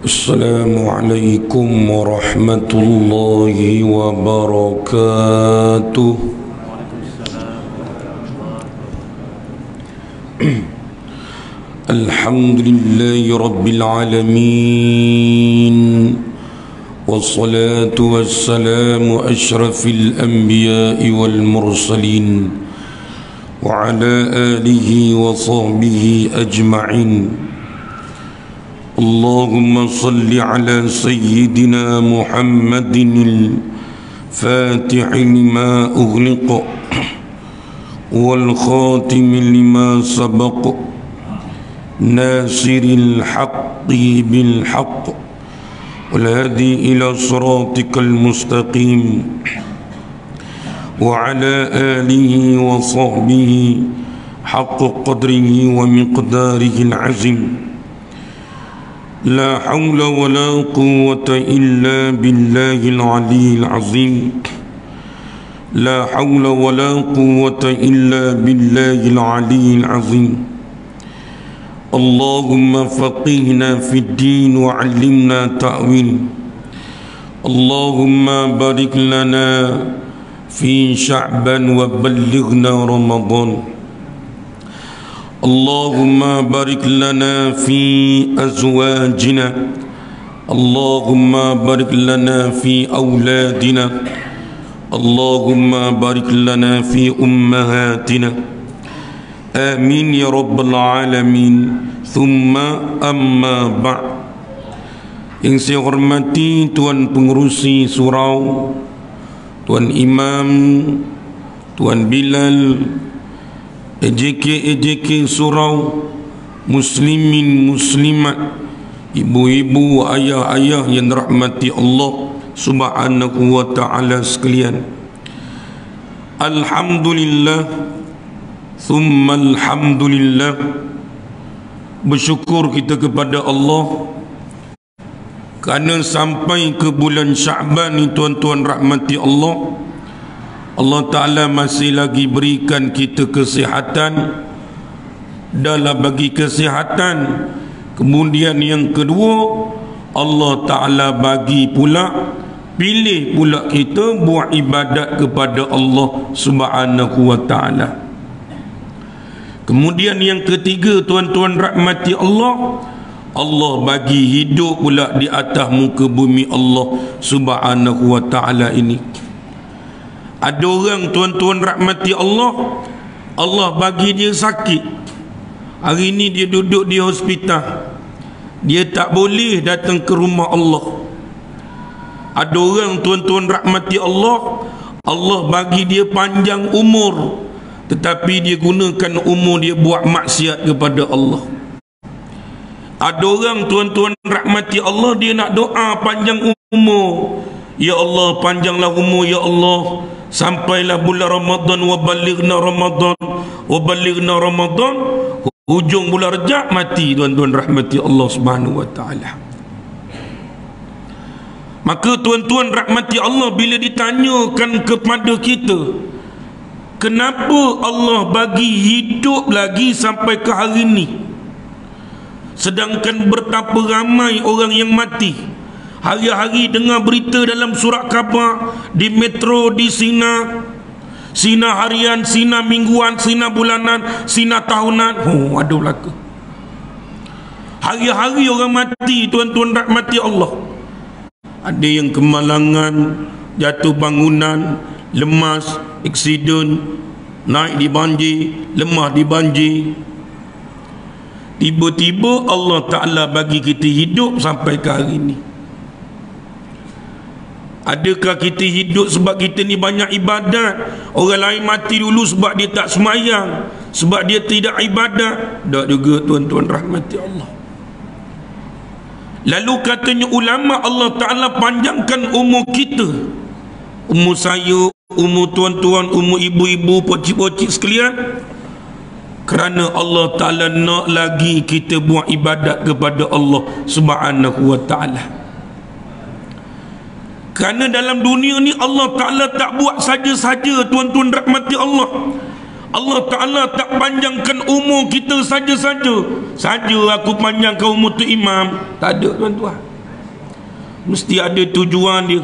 Assalamualaikum warahmatullahi wabarakatuh. Alhamdulillahi rabbil alamin. Wassalatu wassalamu asyrafil anbiya'i wal mursalin wa ala alihi wa sahbihi ajma'in. Allahumma salli ala sayyidina Muhammadin al-Fatihi lima ughliqa wal khatimi lima sabaqa nasiril haqqi bil haqq wal hadi ila siratikal mustaqim wa ala alihi wa sahbihi haqqa qadrihi wa miqdarihi al-azim. La hawla wa la quwwata illa billahil aliyyil azim. La hawla wa la quwwata illa billahil aliyyil azim. Allahumma faqihna fid din wa 'allimna ta'wil. Allahumma barik lana fi Sya'ban wa ballighna Ramadan. Allahumma barik lana fi azwajina. Allahumma barik lana fi awladina. Allahumma barik lana fi ummahatina. Amin ya rabbal alamin. Thumma amma ba'. Yang saya hormati Tuan Pengerusi Surau, Tuan Imam, Tuan Bilal, EJK Surau, muslimin muslimat, ibu-ibu, ayah-ayah yang dirahmati Allah Subhanahu wa ta'ala sekalian. Alhamdulillah, thumma alhamdulillah. Bersyukur kita kepada Allah kerana sampai ke bulan Sya'ban ni, tuan-tuan rahmati Allah, Allah Ta'ala masih lagi berikan kita kesihatan. Dalam bagi kesihatan, kemudian yang kedua, Allah Ta'ala bagi pula, pilih pula kita buat ibadat kepada Allah Subhanahu wa Ta'ala. Kemudian yang ketiga, tuan-tuan rahmati Allah, Allah bagi hidup pula di atas muka bumi Allah Subhanahu wa Ta'ala ini. Ada orang, tuan-tuan rahmati Allah, Allah bagi dia sakit. Hari ini dia duduk di hospital, dia tak boleh datang ke rumah Allah. Ada orang, tuan-tuan rahmati Allah, Allah bagi dia panjang umur, tetapi dia gunakan umur dia buat maksiat kepada Allah. Ada orang, tuan-tuan rahmati Allah, dia nak doa panjang umur. Ya Allah, panjanglah umur ya Allah, sampailah bulan Ramadan, wa balighna Ramadan, wa balighna Ramadan. Hujung bulan Rejab mati, tuan-tuan rahmati Allah Subhanahu wa ta'ala. Maka tuan-tuan rahmati Allah, bila ditanyakan kepada kita, kenapa Allah bagi hidup lagi sampai ke hari ini, sedangkan betapa ramai orang yang mati. Hari-hari dengar berita dalam surat khabar, di metro, di Sina, Sina harian, Sina mingguan, Sina bulanan, Sina tahunan. Oh, ada belaka. Hari-hari orang mati, tuan-tuan rahmati Allah. Ada yang kemalangan, jatuh bangunan, lemas, aksiden, naik di banjir, lemah di banjir. Tiba-tiba Allah Ta'ala bagi kita hidup sampai ke hari ini. Adakah kita hidup sebab kita ni banyak ibadat? Orang lain mati dulu sebab dia tak semayang, sebab dia tidak ibadat. Tak juga, tuan-tuan rahmati Allah. Lalu katanya ulama, Allah Ta'ala panjangkan umur kita, umur saya, umur tuan-tuan, umur ibu-ibu, pocik-pocik sekalian, kerana Allah Ta'ala nak lagi kita buat ibadat kepada Allah Subhanahu wa Ta'ala. Kerana dalam dunia ni Allah Ta'ala tak buat saja-saja, tuan-tuan rahmati Allah. Allah Ta'ala tak panjangkan umur kita saja-saja. Saja aku panjangkan umur tu imam. Tak ada, tuan-tuan. Mesti ada tujuan dia.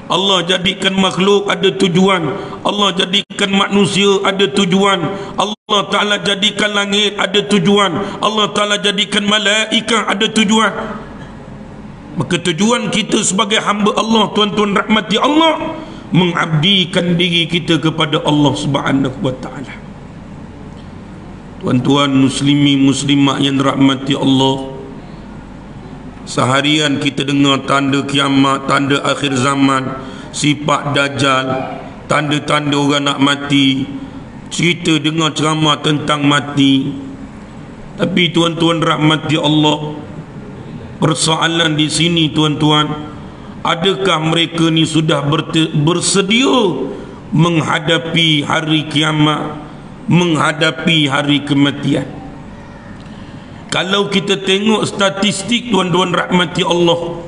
Allah jadikan makhluk ada tujuan. Allah jadikan manusia ada tujuan. Allah Ta'ala jadikan langit ada tujuan. Allah Ta'ala jadikan malaikat ada tujuan. Maka tujuan kita sebagai hamba Allah, tuan-tuan rahmati Allah, mengabdikan diri kita kepada Allah Subhanahu wa Ta'ala. Tuan-tuan muslimi muslimat yang rahmati Allah, seharian kita dengar tanda kiamat, tanda akhir zaman, sifat dajjal, tanda-tanda orang nak mati, cerita dengar ceramah tentang mati. Tapi tuan-tuan rahmati Allah, persoalan di sini tuan-tuan, adakah mereka ni sudah bersedia menghadapi hari kiamat, menghadapi hari kematian? Kalau kita tengok statistik tuan-tuan rahmati Allah,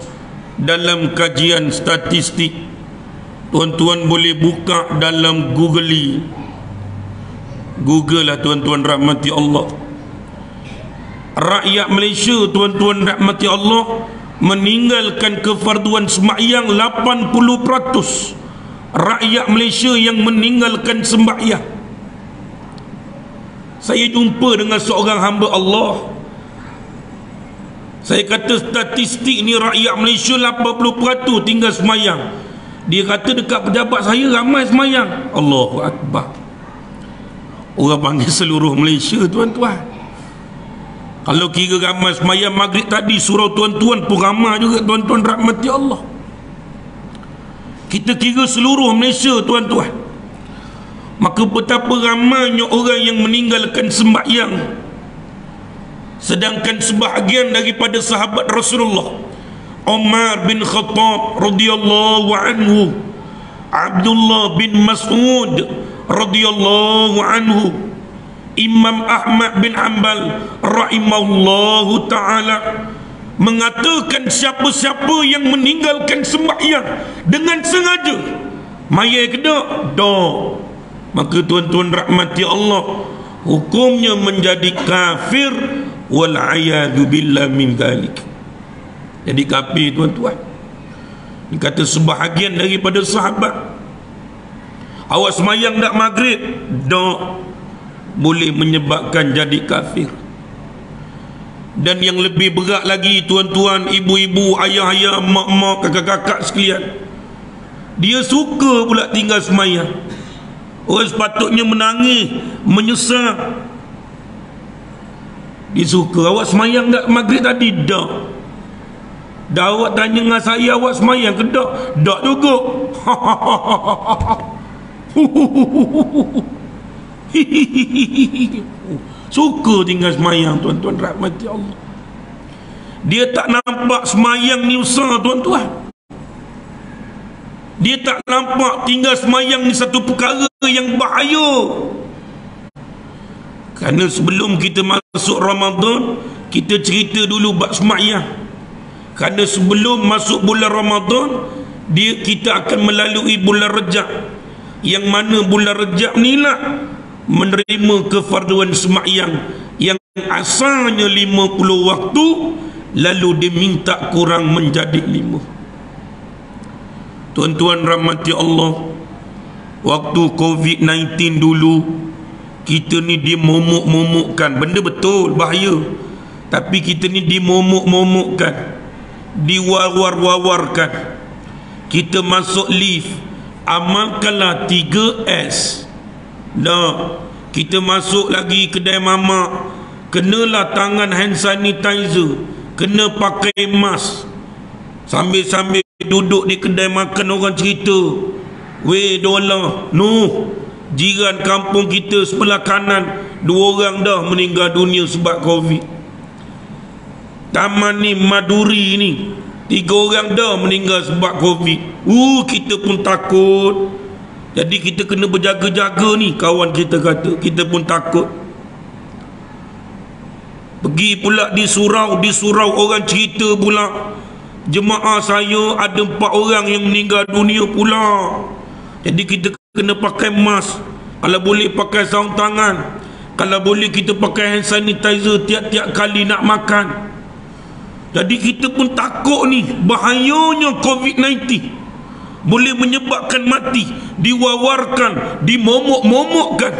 dalam kajian statistik, tuan-tuan boleh buka dalam Google lah tuan-tuan rahmati Allah. Rakyat Malaysia tuan-tuan rahmati Allah meninggalkan kefarduan sembahyang 80%. Rakyat Malaysia yang meninggalkan sembahyang. Saya jumpa dengan seorang hamba Allah. Saya kata statistik ni rakyat Malaysia 80% tinggal semayang. Dia kata dekat pejabat saya ramai semayang. Allahu Akbar. Orang panggil seluruh Malaysia tuan-tuan. Kalau kira ramai semayang maghrib tadi, surau tuan-tuan pun ramai juga tuan-tuan rahmati Allah. Kita kira seluruh Malaysia tuan-tuan. Maka betapa ramainya orang yang meninggalkan sembahyang. Sedangkan sebahagian daripada sahabat Rasulullah, Umar bin Khattab radhiyallahu anhu, Abdullah bin Mas'ud radhiyallahu anhu, Imam Ahmad bin Hanbal rahimahullahu ta'ala mengatakan siapa-siapa yang meninggalkan sembahyang dengan sengaja, mayai ke tak? Tak. Maka tuan-tuan rahmati Allah, hukumnya menjadi kafir, wal'ayadu billah min dhalik. Jadi kafir tuan-tuan. Ini kata sebahagian daripada sahabat. Awak semayang tak maghrib? Tak. Boleh menyebabkan jadi kafir. Dan yang lebih berat lagi tuan-tuan, ibu-ibu, ayah-ayah, mak-mak, kakak-kakak sekalian, dia suka pula tinggal semayang. Orang sepatutnya menangis, menyesal, dia suka. Awak semayang tak maghrib tadi? Tak. Dah awak tanya dengan saya, awak semayang ke tak? Tak juga. Suka tinggal semayang tuan-tuan rahmati Allah. Dia tak nampak semayang ni usaha tuan-tuan. Dia tak nampak tinggal semayang ni satu perkara yang bahaya. Kerana sebelum kita masuk Ramadan, kita cerita dulu bab semayang. Kerana sebelum masuk bulan Ramadan, kita akan melalui bulan Rejab, yang mana bulan Rejab ni lah menerima kefarduan semayang yang asalnya 50 waktu, lalu diminta kurang menjadi 5. Tuan-tuan rahmati Allah, waktu COVID-19 dulu, kita ni dimomok-momokkan. Benda betul, bahaya. Tapi kita ni dimomok-momokkan, diwar-war-warkan. Kita masuk lift, amalkanlah 3S. Dah, kita masuk lagi kedai mamak, kenalah tangan hand sanitizer, kena pakai mask. Sambil-sambil duduk di kedai makan, orang cerita, weh dolar, Nuh, jiran kampung kita sebelah kanan, 2 orang dah meninggal dunia sebab Covid. Taman ni Maduri ni, 3 orang dah meninggal sebab Covid. Kita pun takut. Jadi kita kena berjaga-jaga ni, kawan kita kata. Kita pun takut. Pergi pula di surau orang cerita pula, jemaah saya ada 4 orang yang meninggal dunia pula. Jadi kita kena pakai mask, kalau boleh pakai sarung tangan, kalau boleh kita pakai hand sanitizer tiap-tiap kali nak makan. Jadi kita pun takut ni, bahayanya COVID-19 boleh menyebabkan mati, diwawarkan, dimomok-momokkan,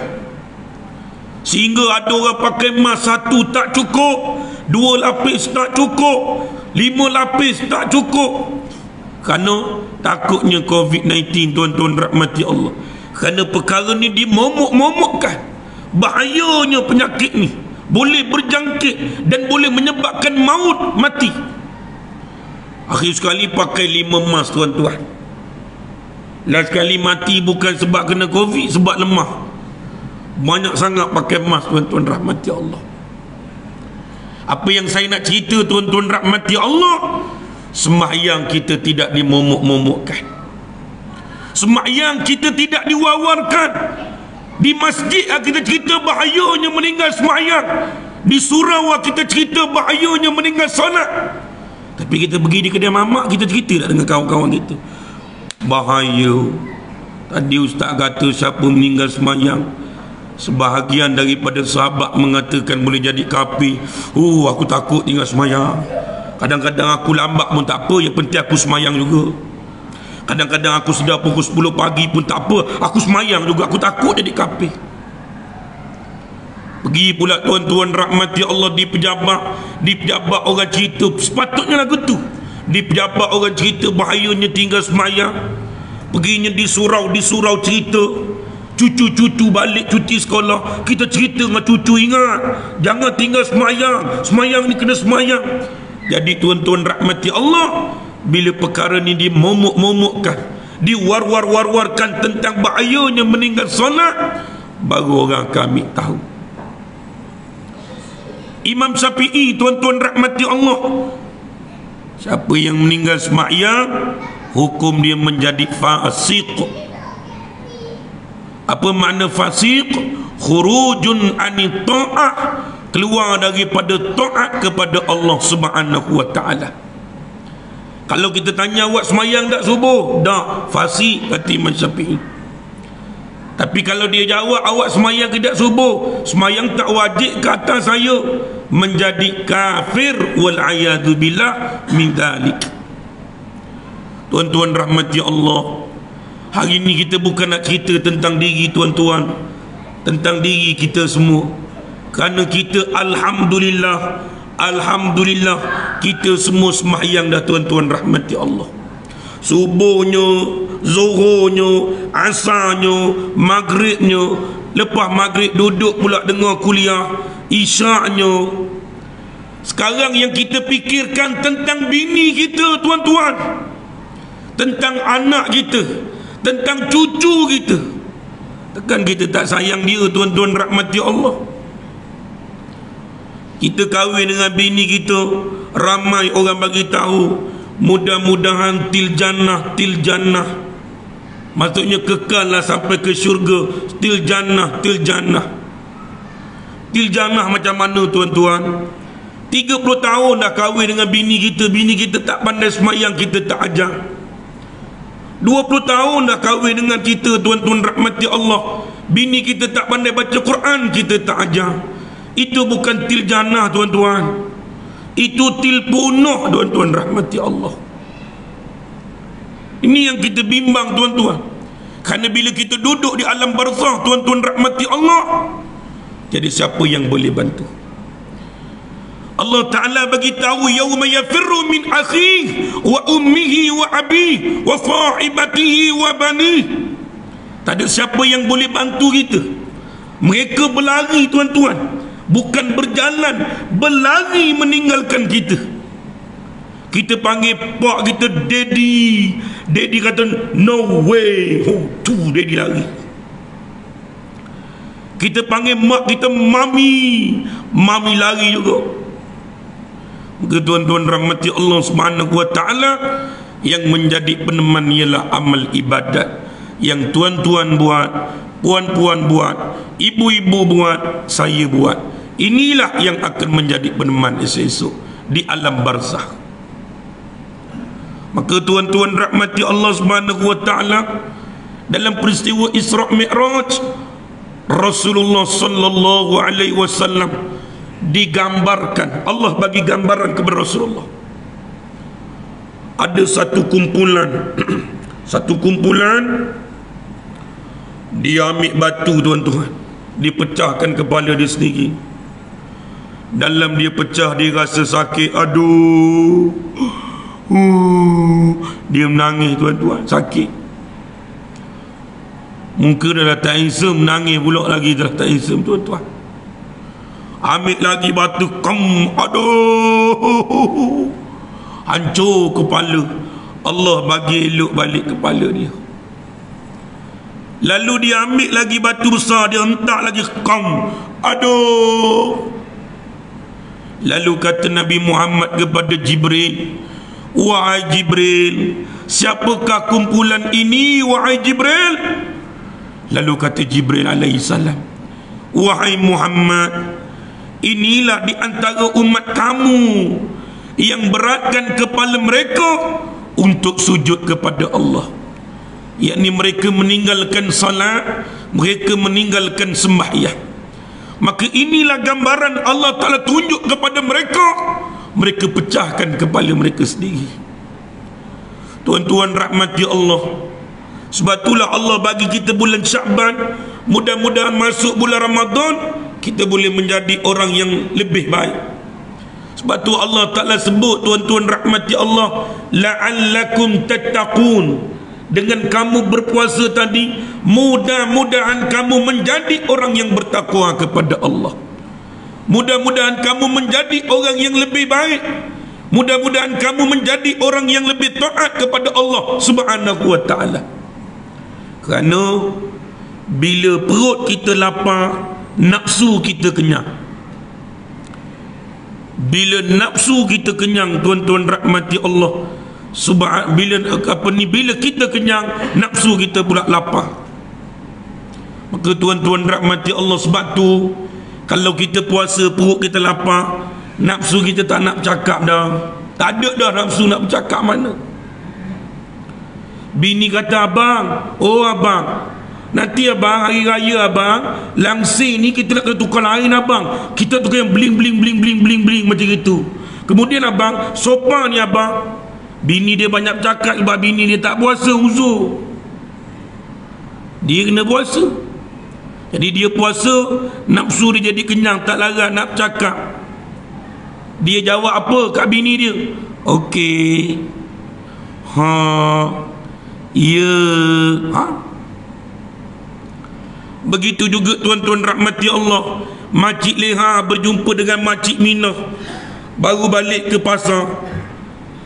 sehingga ada orang pakai mask 1 tak cukup, 2 lapis tak cukup, 5 lapis tak cukup, kerana takutnya COVID-19. Tuan-tuan rahmati Allah, kerana perkara ni dimomok-momokkan. Bahayanya penyakit ni, boleh berjangkit dan boleh menyebabkan maut, mati. Akhir sekali pakai 5 mask tuan-tuan. Last kali mati bukan sebab kena COVID, sebab lemah. Banyak sangat pakai mask tuan-tuan rahmati Allah. Apa yang saya nak cerita tuan-tuan rahmati Allah, sembahyang kita tidak dimomok-momokkan, sembahyang kita tidak diwawarkan. Di masjid kita cerita bahayanya meninggal sembahyang, di surau kita cerita bahayanya meninggal solat, tapi kita pergi di kedai mamak, kita cerita tak dengan kawan-kawan kita, bahaya. Tadi ustaz kata siapa meninggal sembahyang, sebahagian daripada sahabat mengatakan boleh jadi kafir. Aku takut tinggal sembahyang. Kadang-kadang aku lambat pun tak apa, yang penting aku sembahyang juga. Kadang-kadang aku sedar pukul 10 pagi pun tak apa, aku sembahyang juga, aku takut jadi kafir. Pergi pula tuan-tuan rahmati Allah di pejabat orang cerita, sepatutnya lagu tu, di pejabat orang cerita bahayanya tinggal sembahyang. Perginya di surau cerita, cucu-cucu balik cuti sekolah, kita cerita dengan cucu, ingat jangan tinggal sembahyang ni kena sembahyang. Jadi tuan-tuan rahmati Allah, bila perkara ni dimomok-momokkan, diwar-war-war-warkan tentang bahayanya meninggal solat, baru orang kami tahu. Imam Syafi'i tuan-tuan rahmati Allah, siapa yang meninggal sembahyang, hukum dia menjadi fasik. Apa makna fasik? Khurujun anit ta'ah, keluar daripada taat kepada Allah Subhanahu wa ta'ala. Kalau kita tanya awak semayang tak subuh? Tak, fasik, kata Imam Syafi'i. Tapi kalau dia jawab awak semayang ke tak subuh, semayang tak wajib ke atas saya, menjadi kafir, wal'ayadu billah min dhalik. Tuan-tuan rahmati Allah, hari ini kita bukan nak cerita tentang diri tuan-tuan, tentang diri kita semua. Kerana kita Alhamdulillah kita semua sembahyang dah tuan-tuan rahmati Allah. Subuhnya, zuhurnya, asarnya, maghribnya, lepas maghrib duduk pula dengar kuliah, isyaknya. Sekarang yang kita fikirkan tentang bini kita tuan-tuan, tentang anak kita, tentang cucu kita. Tekan kita tak sayang dia tuan-tuan rahmati Allah. Kita kahwin dengan bini kita, ramai orang bagi tahu, mudah-mudahan til jannah, maksudnya kekal lah sampai ke syurga. Til jannah macam mana tuan-tuan? 30 tahun dah kahwin dengan bini kita tak pandai semayang, kita tak ajar. 20 tahun dah kahwin dengan kita tuan-tuan rahmati Allah, bini kita tak pandai baca Quran, kita tak ajar. Itu bukan til jannah tuan-tuan, itu til punuh tuan-tuan rahmati Allah. Ini yang kita bimbang tuan-tuan. Kerana bila kita duduk di alam barzakh tuan-tuan rahmati Allah, jadi siapa yang boleh bantu? Allah Ta'ala bagi tahu, yauma yafirru min akhihi wa ummihi wa abihi wa sahibatihi wa banihi. Tak ada siapa yang boleh bantu kita. Mereka berlari tuan-tuan, bukan berjalan, berlari meninggalkan kita. Kita panggil pak kita daddy, daddy kata no way, tu daddy lari. Kita panggil mak kita mami, mami lari juga. Maka tuan-tuan rahmati Allah Subhanahu wa ta'ala, yang menjadi peneman ialah amal ibadat yang tuan-tuan buat, puan-puan buat, ibu-ibu buat, saya buat. Inilah yang akan menjadi peneman esok di alam barzakh. Maka tuan-tuan rahmati Allah Subhanahu wa ta'ala, dalam peristiwa Isra' Mi'raj, Rasulullah sallallahu alaihi wasallam digambarkan, Allah bagi gambaran kepada Rasulullah. ada satu kumpulan satu kumpulan, dia ambil batu tuan-tuan, dia pecahkan kepala dia sendiri. Dalam dia pecah, dia rasa sakit. Aduh, dia menangis tuan-tuan, sakit. Muka dah tak handsome, menangis pula lagi dah tak handsome tuan-tuan. Ambil lagi batu, aduh, hancur kepala. Allah bagi elok balik kepala dia. Lalu dia ambil lagi batu besar, dia hentak lagi, aduh. Lalu kata Nabi Muhammad kepada Jibril, wahai Jibril, siapakah kumpulan ini wahai Jibril? Lalu kata Jibril alaihissalam, wahai Muhammad, inilah di antara umat kamu yang beratkan kepala mereka untuk sujud kepada Allah, yakni mereka meninggalkan salat, mereka meninggalkan sembahyang. Maka inilah gambaran Allah Ta'ala tunjuk kepada mereka, mereka pecahkan kepala mereka sendiri. Tuan-tuan rahmati Allah, sebab itulah Allah bagi kita bulan Syaban. Mudah-mudahan masuk bulan Ramadan kita boleh menjadi orang yang lebih baik. Sebab tu Allah Ta'ala sebut, tuan-tuan rahmati Allah, la'allakum tattaqun. Dengan kamu berpuasa tadi, mudah-mudahan kamu menjadi orang yang bertakwa kepada Allah. Mudah-mudahan kamu menjadi orang yang lebih baik. Mudah-mudahan kamu menjadi orang yang lebih taat kepada Allah Subhanahu wa ta'ala. Kerana bila perut kita lapar, nafsu kita kenyang. Bila nafsu kita kenyang, tuan-tuan rahmati Allah, bila kita kenyang, nafsu kita pula lapar. Maka tuan-tuan rahmati Allah, sebab tu kalau kita puasa perut kita lapar, nafsu kita tak nak bercakap dah. Tak ada dah nafsu nak bercakap mana. Bini kata, abang, oh abang, nanti abang hari raya abang, langsir ni kita nak kena tukar lain abang. Kita tukar yang bling bling bling bling bling bling macam itu. Kemudian abang, sopa ni abang, bini dia banyak bercakap sebab bini dia tak puasa, uzur. Dia kena puasa. Jadi dia puasa, nafsu dia jadi kenyang, tak larat nak bercakap. Dia jawab apa kat bini dia? Okey, ya, Begitu juga tuan-tuan rahmati Allah, Makcik Leha berjumpa dengan Makcik Minah, baru balik ke pasar.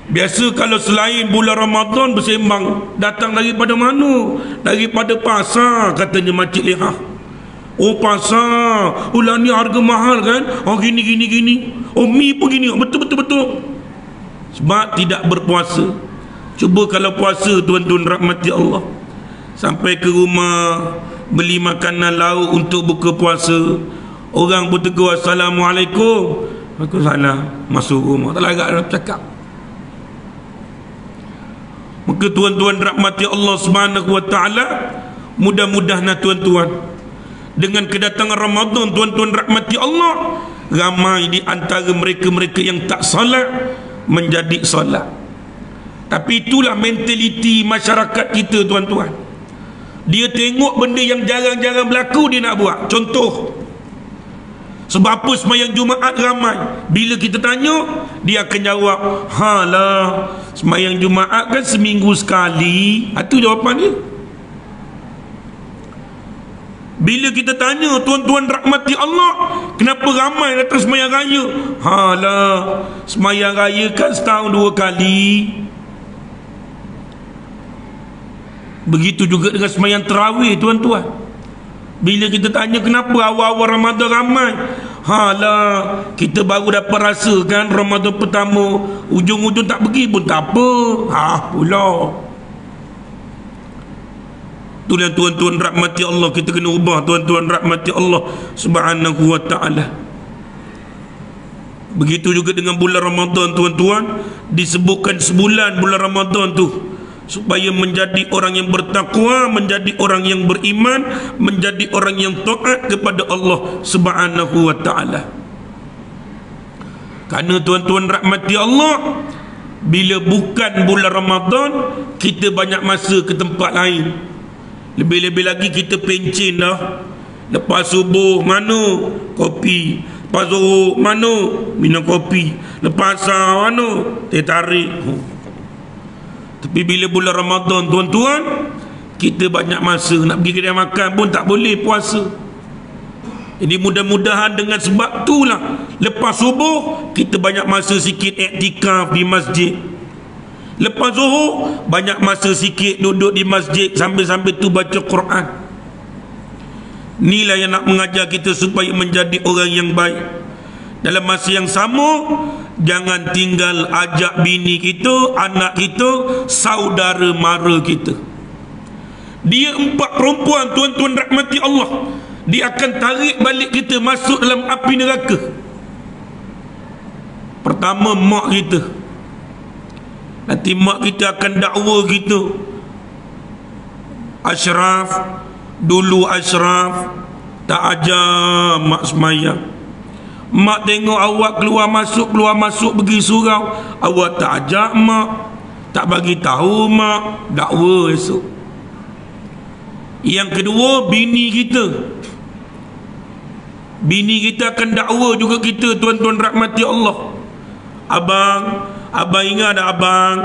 Biasa kalau selain bulan Ramadan bersembang, datang daripada mana? Daripada pasar, katanya Makcik Leha. Oh pasar, ulang ni harga mahal kan? Oh gini. Oh mi pun gini. Betul. Sebab tidak berpuasa. Cuba kalau puasa, tuan-tuan rahmati Allah, sampai ke rumah beli makanan lauk untuk buka puasa, orang pun tegur assalamualaikum, Waalaikumsalam, masuk rumah tak larat nak cakap. Maka tuan-tuan rahmati Allah Subhanahu wa ta'ala, mudah-mudahan tuan-tuan, dengan kedatangan Ramadan, tuan-tuan rahmati Allah, ramai di antara mereka-mereka yang tak salat menjadi salat. Tapi itulah mentaliti masyarakat kita, tuan-tuan. Dia tengok benda yang jarang-jarang berlaku, dia nak buat. Contoh, sebab apa sembahyang Jumaat ramai? Bila kita tanya, dia akan jawab, halah, sembahyang Jumaat kan seminggu sekali. Itu jawapan dia. Bila kita tanya, tuan-tuan rahmati Allah, kenapa ramai datang sembahyang raya? Halah, sembahyang raya kan setahun 2 kali. Begitu juga dengan sembahyang tarawih, tuan-tuan. Bila kita tanya kenapa awal-awal Ramadan ramai, halah, kita baru dapat rasa kan Ramadan pertama, ujung-ujung tak pergi pun tak apa. Pula itulah tuan-tuan rahmati Allah, kita kena ubah, tuan-tuan rahmati Allah Subhanahu wa ta'ala. Begitu juga dengan bulan Ramadan, tuan-tuan, disebutkan sebulan bulan Ramadan tu supaya menjadi orang yang bertakwa, menjadi orang yang beriman, menjadi orang yang taat kepada Allah Subhanahu wa ta'ala. Kerana tuan-tuan rahmati Allah, Bila bukan bulan Ramadan, kita banyak masa ke tempat lain. Lebih-lebih lagi kita pencin dah. Lepas subuh mana? Kopi. Lepas zuhur mana? Minum kopi. Lepas asar mana? Teh tarik. Tapi bila bulan Ramadan, tuan-tuan, kita banyak masa. Nak pergi kedai makan pun tak boleh puasa. Jadi mudah-mudahan dengan sebab itulah, lepas subuh kita banyak masa sikit iktikaf di masjid. Lepas zuhur banyak masa sikit duduk di masjid sambil-sambil tu baca Quran. Inilah yang nak mengajar kita supaya menjadi orang yang baik. Dalam masa yang sama, jangan tinggal ajak bini kita, anak kita, saudara mara kita. Dia 4 perempuan, tuan-tuan rahmati Allah. Dia akan tarik balik kita masuk dalam api neraka. Pertama, mak kita. Nanti mak kita akan dakwa kita. Ashraf, dulu Ashraf tak ajar mak semayang. Mak tengok awak keluar masuk pergi surau, awak tak ajak mak, tak bagi tahu mak, dakwa esok. Yang kedua, bini kita. Bini kita akan dakwa juga kita, tuan-tuan rahmati Allah. Abang ingat tak abang?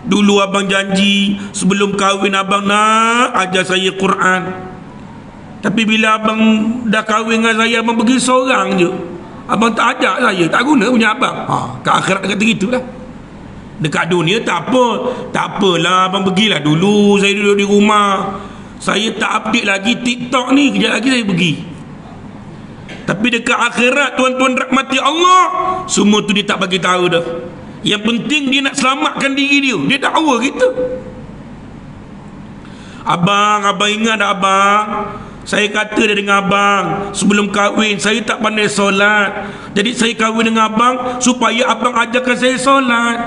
Dulu abang janji sebelum kahwin abang nak ajar saya Quran. Tapi bila abang dah kahwin dengan saya, abang pergi seorang je. Abang tak ajak saya, tak guna punya abang. Ke akhirat kata gitulah. Dekat dunia tak apa. Tak apalah abang pergilah. Dulu saya duduk di rumah, saya tak update lagi TikTok ni, kejap lagi saya pergi. Tapi dekat akhirat, tuan-tuan rahmati Allah, semua tu dia tak bagi tahu dah. Yang penting dia nak selamatkan diri dia. Dia dakwa kita. Abang ingat tak abang? Saya kata dia dengan abang, sebelum kahwin saya tak pandai solat. Jadi saya kahwin dengan abang supaya abang ajarkan saya solat.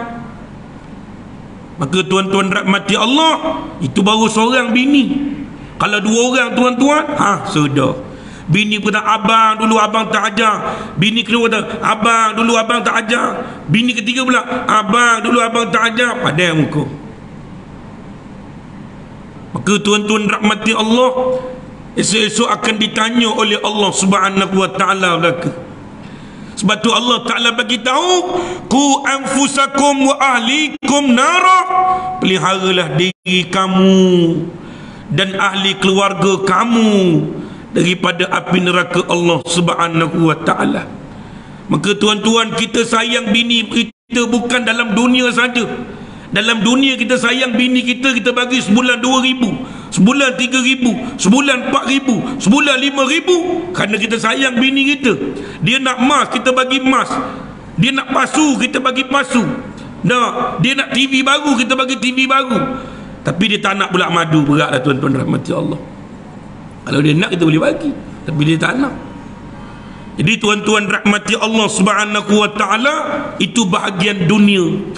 Maka tuan-tuan rahmati Allah, itu baru seorang bini. Kalau 2 orang tuan-tuan, sudah. Bini kata abang dulu abang tak ajar. Bini kedua kata abang dulu abang tak ajar. Bini ketiga pula abang dulu abang tak ajar. Padai muka. Maka tuan-tuan rahmati Allah, esok-esok akan ditanya oleh Allah Subhanahu wa taala belaka. Sebab tu Allah Taala bagi tahu, qu anfusakum wa ahlikum nara. Peliharalah diri kamu dan ahli keluarga kamu daripada api neraka Allah Subhanahu wa taala. Maka tuan-tuan, kita sayang bini kita bukan dalam dunia saja. Dalam dunia kita sayang bini kita, kita bagi sebulan 2,000, sebulan 3,000, sebulan 4,000, sebulan 5,000, kerana kita sayang bini kita. Dia nak emas, kita bagi emas. Dia nak pasu, kita bagi pasu. Dia nak TV baru, kita bagi TV baru. Tapi dia tak nak pula madu. Beratlah tuan-tuan rahmati Allah. Kalau dia nak, kita boleh bagi, tapi dia tak nak. Jadi tuan-tuan rahmati Allah Subhanahu wa taala, itu bahagian dunia.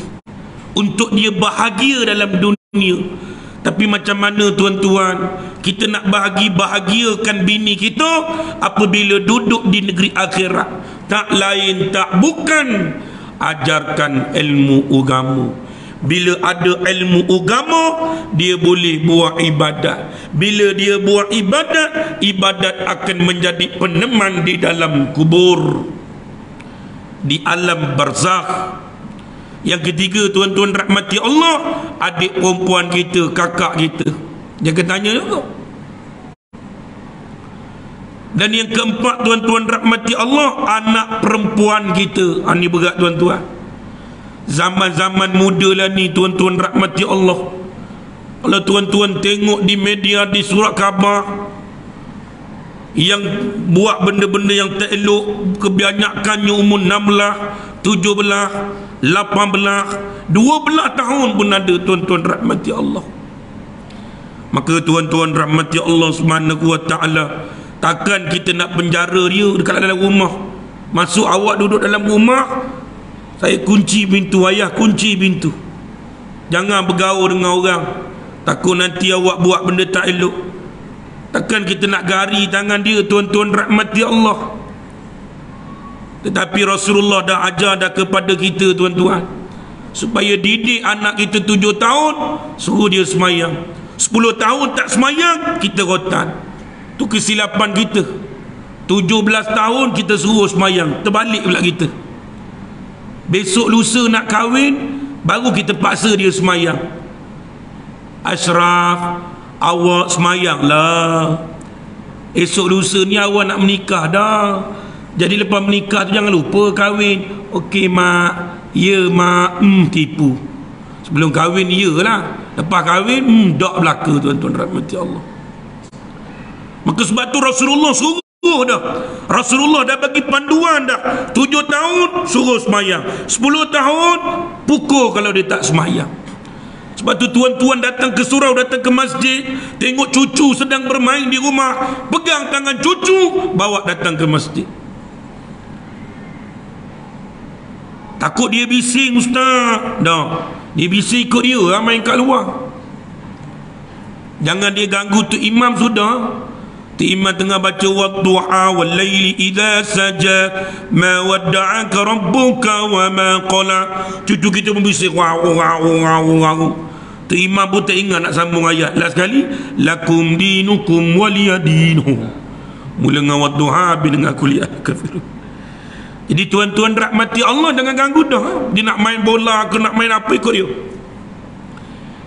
Untuk dia bahagia dalam dunia. Tapi macam mana tuan-tuan kita nak bahagiakan bini kita apabila duduk di negeri akhirat? Tak lain tak bukan ajarkan ilmu agama. Bila ada ilmu agama, dia boleh buat ibadat. Bila dia buat ibadat, ibadat akan menjadi peneman di dalam kubur, di alam barzakh. Yang ketiga tuan-tuan rahmati Allah, adik perempuan kita, kakak kita, dia akan tanya juga. Dan yang keempat tuan-tuan rahmati Allah, anak perempuan kita. Ini berat tuan-tuan. Zaman-zaman muda lah ni tuan-tuan rahmati Allah. Kalau tuan-tuan tengok di media, di surat khabar, yang buat benda-benda yang tak elok, kebanyakannya umur 16, 17, 18, 12 tahun pun ada tuan-tuan rahmati Allah. Maka tuan-tuan rahmati Allah Subhanahu wa taala, takkan kita nak penjara dia dekat dalam rumah. Masuk awak duduk dalam rumah, saya kunci pintu, ayah kunci pintu. Jangan bergaul dengan orang, takut nanti awak buat benda tak elok. Takkan kita nak gari tangan dia tuan-tuan rahmati Allah. Tetapi Rasulullah dah ajar dah kepada kita tuan-tuan, supaya didik anak kita 7 tahun, suruh dia semayang. 10 tahun tak semayang, kita rotan. Tu kesilapan kita. 17 tahun kita suruh semayang, terbalik pula kita. Besok lusa nak kahwin, baru kita paksa dia semayang. Ashraf, awak semayang lah. Esok lusa ni awak nak menikah dah. Jadi lepas menikah tu jangan lupa kahwin. Okey mak. Ya mak. Tipu. Sebelum kahwin ya lah. Lepas kahwin dak belaka, tuan-tuan rahmati Allah. Maka sebab tu Rasulullah suruh dah. Rasulullah dah bagi panduan dah. 7 tahun suruh semayang. 10 tahun pukul kalau dia tak semayang. Sebab tu tuan-tuan datang ke surau, datang ke masjid, tengok cucu sedang bermain di rumah, pegang tangan cucu, bawa datang ke masjid. Takut dia bising ustaz. Dah, dia bising ikut dia lah, main kat luar. Jangan dia ganggu tu imam sudah. Tu imam tengah baca wadduha wal laili idza saja ma wadda'aka rabbuka wa ma qala. Cucu kita pun bising wow. Tu imam pun tak ingat nak sambung ayat. Last sekali, lakum dinukum waliyadinu. Mula dengan wadduha habis dengan kuliah kafirun. Jadi tuan-tuan rahmati Allah, jangan ganggu dah. Dia nak main bola ke nak main apa, ikut dia.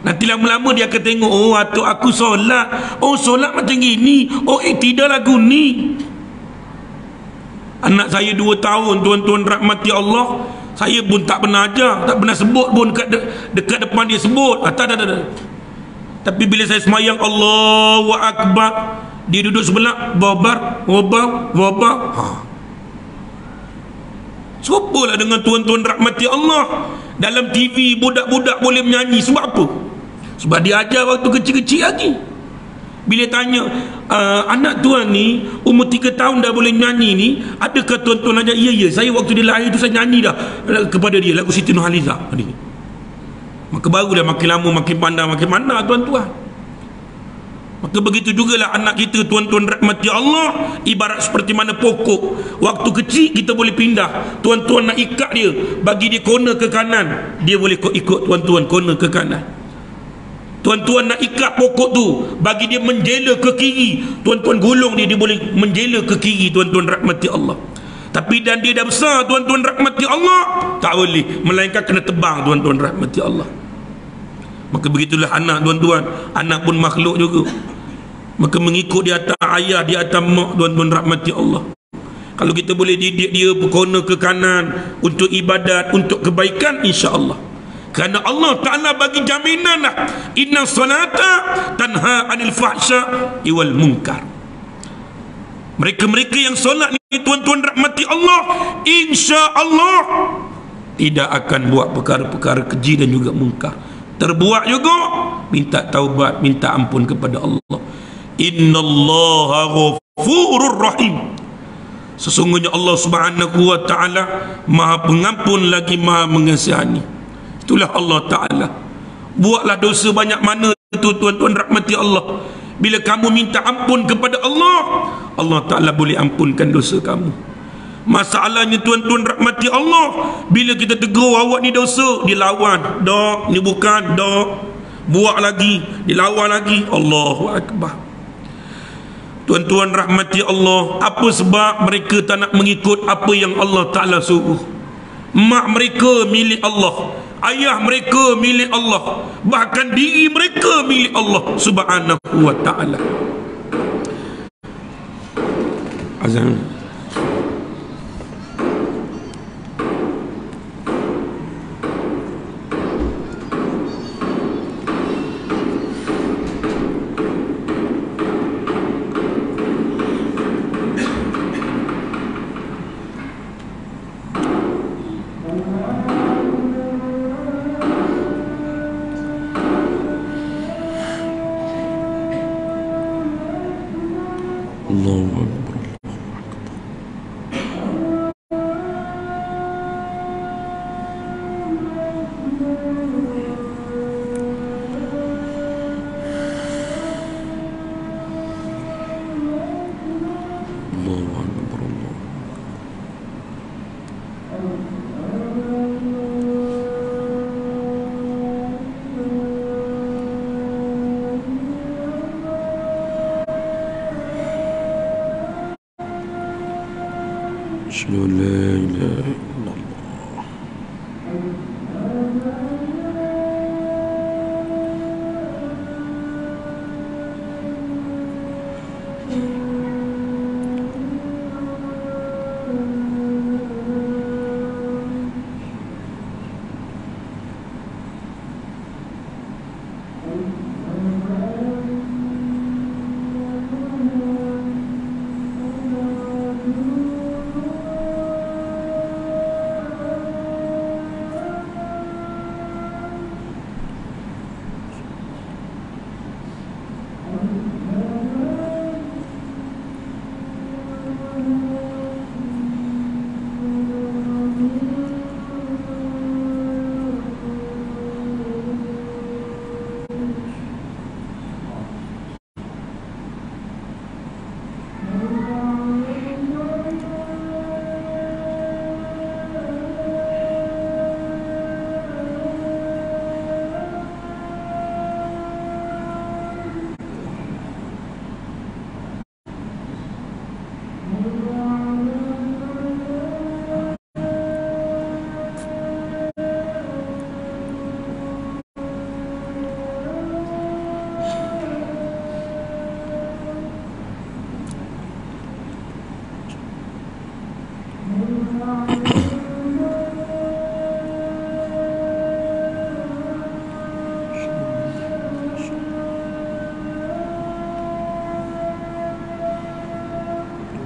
Nanti lama-lama dia akan tengok, oh atuk aku solat, oh solat macam gini, oh tidak lagu ni. Anak saya 2 tahun, tuan-tuan rahmati Allah, saya pun tak pernah ajar, tak pernah sebut pun dekat depan dia sebut. Tak. Tapi bila saya semayang Allahu Akbar, dia duduk sebelah, wabar. Serupalah dengan tuan-tuan rahmati Allah. Dalam TV budak-budak boleh menyanyi. Sebab apa? Sebab dia ajar waktu kecil-kecil lagi. Bila tanya, anak tuan ni umur 3 tahun dah boleh nyanyi ni, adakah tuan-tuan ajar? Ya, saya waktu dia lahir tu saya nyanyi dah kepada dia lagu Siti Nurhaliza. Maka barulah makin lama makin pandai tuan-tuan. Maka begitu jugalah anak kita, tuan-tuan rahmati Allah, ibarat seperti mana pokok. Waktu kecil kita boleh pindah. Tuan-tuan nak ikat dia, bagi dia corner ke kanan, dia boleh ikut tuan-tuan corner ke kanan. Tuan-tuan nak ikat pokok tu, bagi dia menjela ke kiri, tuan-tuan gulung dia boleh menjela ke kiri, tuan-tuan rahmati Allah. Tapi dan dia dah besar, tuan-tuan rahmati Allah, tak boleh, melainkan kena tebang, tuan-tuan rahmati Allah. Maka begitulah anak, tuan-tuan. Anak pun makhluk juga. Maka mengikut di atas ayah, di atas mak, tuan-tuan rahmati Allah. Kalau kita boleh didik dia berkona ke kanan untuk ibadat, untuk kebaikan, insya-Allah. Kerana Allah Ta'ala bagi jaminan lah, inna salata tanha anil fahsya wal munkar. Mereka-mereka yang solat ni, tuan-tuan rahmati Allah, insya-Allah tidak akan buat perkara-perkara keji dan juga munkar. Terbuat juga, minta taubat, minta ampun kepada Allah. Innallaha ghafurur rahim. Sesungguhnya Allah Subhanahu wa ta'ala Maha pengampun lagi Maha mengasihani. Itulah Allah Ta'ala. Buatlah dosa banyak mana itu, tuan-tuan rahmati Allah, bila kamu minta ampun kepada Allah, Allah Ta'ala boleh ampunkan dosa kamu. Masalahnya tuan-tuan rahmati Allah, bila kita tegur awak ni dosa, dilawan, dok, ni bukan, dok, buat lagi, dilawan lagi. Allahu Akbar. Tuan-tuan rahmati Allah, apa sebab mereka tak nak mengikut apa yang Allah Ta'ala suruh? Mak mereka milik Allah, ayah mereka milik Allah, bahkan diri mereka milik Allah Subhanahu wa ta'ala. Azan. Allahu Akbar. Allahu Akbar. Asyhadu an la ilaha illallah.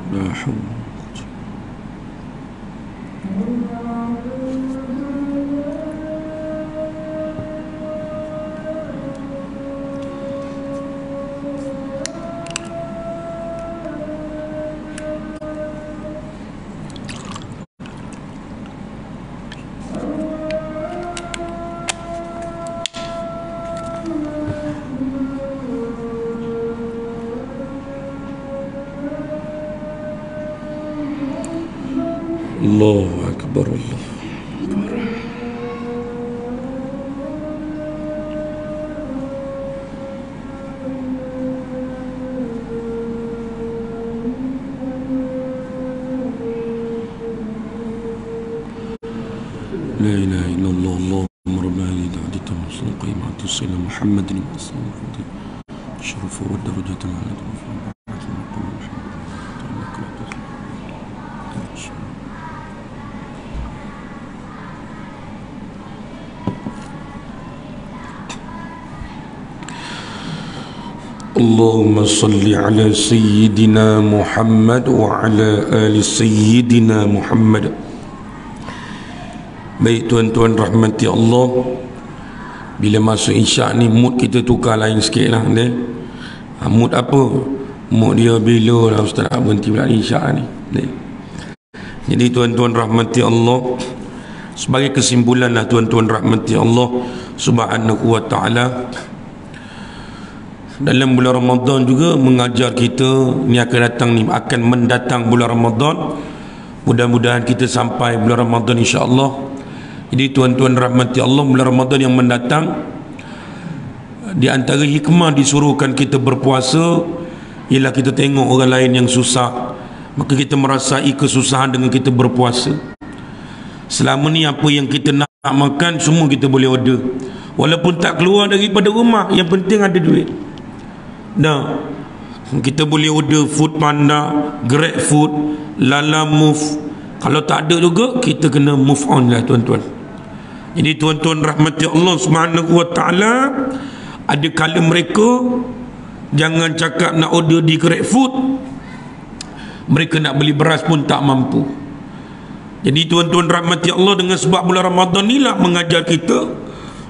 La hawla. Allahu Akbar, Allah. La ilaha illallah, Allahumma rabbana li da'dita muslim qiyamati sayyidina Muhammadin wa sallallahu syurufu wa darajatan ala Allahumma salli ala Sayyidina Muhammad wa ala ali Sayyidina Muhammad. Baik tuan-tuan rahmati Allah, bila masuk isyak ni mood kita tukar lain sikit lah ni. Mood apa? Mood dia bila lah ustaz nak berhenti pula isyak ni. Jadi tuan-tuan rahmati Allah, sebagai kesimpulan lah tuan-tuan rahmati Allah subhanahu wa ta'ala, dalam bulan Ramadan juga mengajar kita ni akan datang ni, akan mendatang bulan Ramadan. Mudah-mudahan kita sampai bulan Ramadan insya-Allah. Jadi tuan-tuan rahmati Allah, bulan Ramadan yang mendatang, di antara hikmah disuruhkan kita berpuasa ialah kita tengok orang lain yang susah, maka kita merasai kesusahan dengan kita berpuasa. Selama ni apa yang kita nak makan semua kita boleh order, walaupun tak keluar daripada rumah, yang penting ada duit. Nah, kita boleh order Food Panda, Grab Food, Lala Move. Kalau tak ada juga, kita kena move on lah tuan-tuan. Jadi tuan-tuan rahmati Allah subhanahu wa ta'ala, ada kala mereka jangan cakap nak order di Grab Food, mereka nak beli beras pun tak mampu. Jadi tuan-tuan rahmati Allah, dengan sebab bulan Ramadan ni lah mengajar kita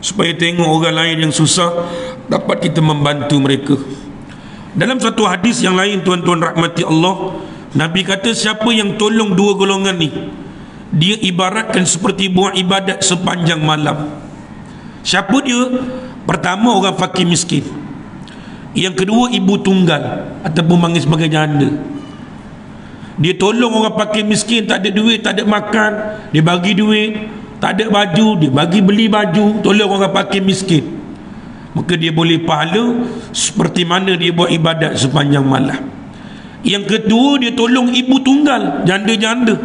supaya tengok orang lain yang susah, dapat kita membantu mereka. Dalam satu hadis yang lain tuan-tuan rahmati Allah, Nabi kata siapa yang tolong dua golongan ni, dia ibaratkan seperti buat ibadat sepanjang malam. Siapa dia? Pertama, orang fakir miskin. Yang kedua, ibu tunggal ataupun panggil sebagai janda. Dia tolong orang fakir miskin, tak ada duit, tak ada makan, dia bagi duit. Tak ada baju, dia bagi beli baju. Tolong orang fakir miskin, maka dia boleh pahala seperti mana dia buat ibadat sepanjang malam. Yang kedua, dia tolong ibu tunggal, janda-janda.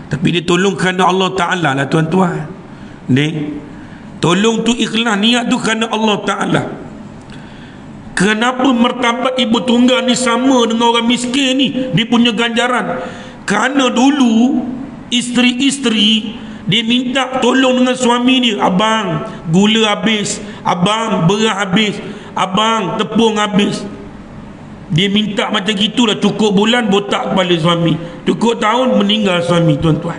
Tapi dia tolong kerana Allah Ta'ala lah tuan-tuan. Tolong tu ikhlas, niat tu kerana Allah Ta'ala. Kenapa martabat ibu tunggal ni sama dengan orang miskin ni, dia punya ganjaran? Kerana dulu isteri-isteri dia minta tolong dengan suami dia. Abang, gula habis. Abang, beras habis. Abang, tepung habis. Dia minta macam gitulah. Cukup bulan botak kepala suami, cukup tahun meninggal suami, tuan-tuan.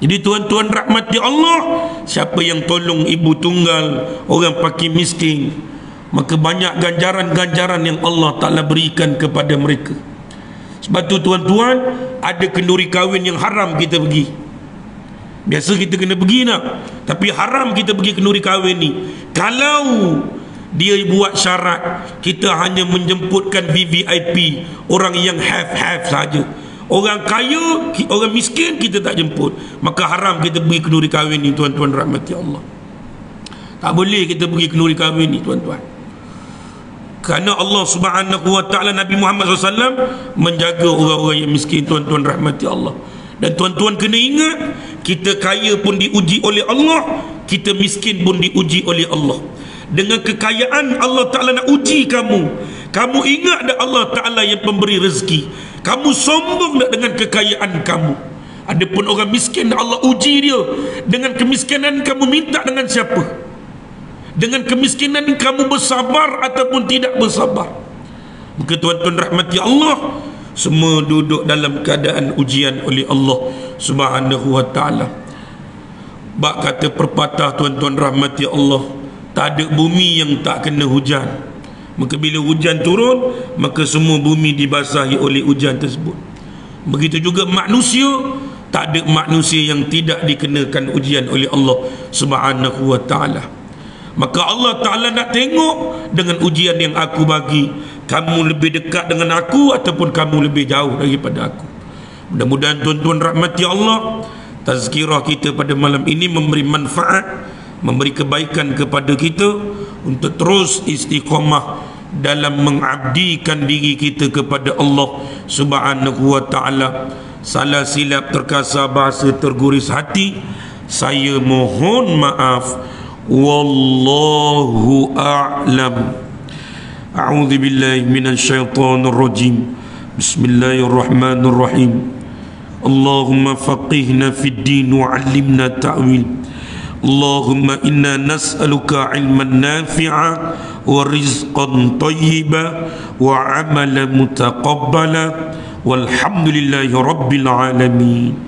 Jadi tuan-tuan rahmati Allah, siapa yang tolong ibu tunggal, orang fakir miskin, maka banyak ganjaran-ganjaran yang Allah Ta'ala berikan kepada mereka. Sebab tu tuan-tuan, ada kenduri kahwin yang haram kita pergi. Biasa kita kena pergi nak, tapi haram kita pergi kenduri kahwin ni. Kalau dia buat syarat, kita hanya menjemputkan VVIP, orang yang have saja. Orang kaya, orang miskin kita tak jemput. Maka haram kita pergi kenduri kahwin ni, tuan-tuan rahmati Allah. Tak boleh kita pergi kenduri kahwin ni, tuan-tuan. Kerana Allah Subhanahu wa Ta'ala, Nabi Muhammad SAW menjaga orang-orang yang miskin, tuan-tuan rahmati Allah. Dan tuan-tuan kena ingat, kita kaya pun diuji oleh Allah, kita miskin pun diuji oleh Allah. Dengan kekayaan Allah Ta'ala nak uji kamu. Kamu ingat tak Allah Ta'ala yang pemberi rezeki? Kamu sombong tak dengan kekayaan kamu? Adapun orang miskin, Allah uji dia. Dengan kemiskinan kamu minta dengan siapa? Dengan kemiskinan kamu bersabar ataupun tidak bersabar? Maka tuan-tuan rahmati Allah, semua duduk dalam keadaan ujian oleh Allah Subhanahu wa Ta'ala. Bak kata perpatah, tuan-tuan rahmati Allah, tak ada bumi yang tak kena hujan. Maka bila hujan turun, maka semua bumi dibasahi oleh hujan tersebut. Begitu juga manusia, tak ada manusia yang tidak dikenakan ujian oleh Allah Subhanahu wa Ta'ala. Maka Allah Ta'ala nak tengok dengan ujian yang aku bagi, kamu lebih dekat dengan aku ataupun kamu lebih jauh daripada aku. Mudah-mudahan tuan-tuan rahmati Allah, tazkirah kita pada malam ini memberi manfaat, memberi kebaikan kepada kita untuk terus istiqamah dalam mengabdikan diri kita kepada Allah Subhanahu wa Ta'ala. Salah silap, terkasar bahasa, terguris hati, saya mohon maaf. Wallahu a'lam. A'udzu billahi minasyaitonir rajim. Bismillahirrahmanirrahim. Allahumma faqihna fid din wa 'allimna ta'wil. Allahumma inna nas'aluka 'ilman nafi'a wa rizqan thayyiba wa 'amalan mutaqabbala walhamdulillahi rabbil alamin.